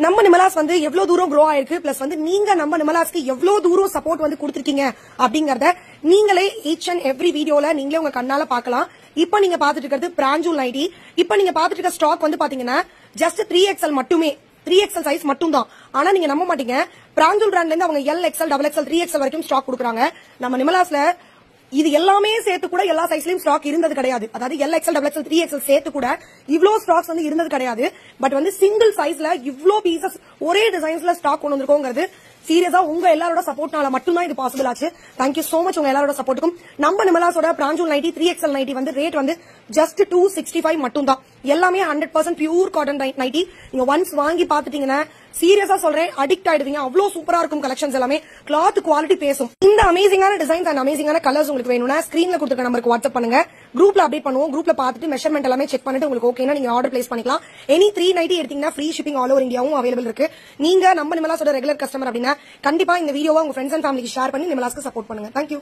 நம்ம நிமலாஸ் வந்து எவ்வளவு தூரம் க்ரோ ஆயிருக்கு, பிளஸ் வந்து நீங்க நம்ம நிமலாஸ்க்கு எவ்வளவு தூரம் சப்போர்ட் வந்து கொடுத்திருக்கீங்க அப்படிங்கறத நீங்களே ஈச் அண்ட் எவ்ரி வீடியோல நீங்களே உங்க கண்ணால பாக்கலாம். இப்ப நீங்க பாத்துட்டு இருக்கிறது பிராஞ்சூல் நைட்டி. இப்ப நீங்க பாத்துட்டு இருக்க ஸ்டாக் வந்து பாத்தீங்கன்னா ஜஸ்ட் 3XL மட்டுமே, 3XL சைஸ் மட்டும் தான். ஆனா நீங்க நம்ப மாட்டீங்க, பிராஞ்சூல் பிராண்ட்ல இருந்து அவங்க LXL, XXL, 3XL வரைக்கும் ஸ்டாக் கொடுக்குறாங்க. நம்ம நிமலாஸ்ல இது எல்லாமே சேர்த்து கூட எல்லா சைஸ்லயும் ஸ்டாக் இருந்தது கிடையாது. அதாவது LXL, XXL, 3XL சேர்த்து கூட இவ்ளோ ஸ்டாக்ஸ் வந்து இருந்தது கிடையாது. பட் வந்து சிங்கிள் சைஸ்ல இவ்ளோ பீசஸ் ஒரே டிசைன்ஸ்ல ஸ்டாக் கொண்டு வந்திருக்கோங்கிறது சீரியஸா உங்க எல்லாரோட சப்போர்ட்னால மட்டும்தான் இது பாசிபிள் ஆச்சு. தேங்க்யூ சோ மச் உங்க எல்லாரோட சப்போர்ட்டுக்கும். நம்ம நிமலாஸோட பிராஞ்சூல் நைட்டி 3XL நைட்டி வந்து ரேட் வந்து ஜஸ்ட் 265 மட்டும் தான். எல்லாமே 100% பியூர் காட்டன் நைட்டி. நீங்க ஒன்ஸ் வாங்கி பாத்துட்டீங்கன்னா சீரியஸா சொல்றேன் அடிக்ட் ஆயிடுவீங்க. அவ்வளவு சூப்பரா இருக்கும் கலெக்ஷன்ஸ் எல்லாமே. கிளாத் குவாலிட்டி பேசும். இந்த அமேசிங்கான டிசைன்ஸ் அண்ட் அமேசிங்கான கலர்ஸ் உங்களுக்கு வேணும்னா ஸ்கிரீன்ல கொடுத்துருக்க நம்பருக்கு வாட்ஸ்அப் பண்ணுங்க. குரூப்ல அப்டேட் பண்ணுவோம். குரூப்ல பார்த்துட்டு மெஷர்மெண்ட் எல்லாமே செக் பண்ணிட்டு உங்களுக்கு ஓகேனா நீங்க ஆர்டர் பிளேஸ் பண்ணிக்கலாம். எனி 3 நைட்டி எடுத்தீங்கன்னா ஃப்ரீ ஷிப்பிங் ஆல் ஓவர் இந்தியாவும் அவைலபிள் இருக்கு. நீங்க நம்ம நிமலாஸோட ரெகுலர் கஸ்டமர் அப்படின்னா கண்டிப்பா இந்த வீடியோவை உங்க ஃப்ரெண்ட்ஸ் அண்ட் ஃபேமிலிக்கு ஷேர் பண்ணி நிமலாஸ்க்கு சப்போர்ட் பண்ணுங்க. தேங்க்யூ.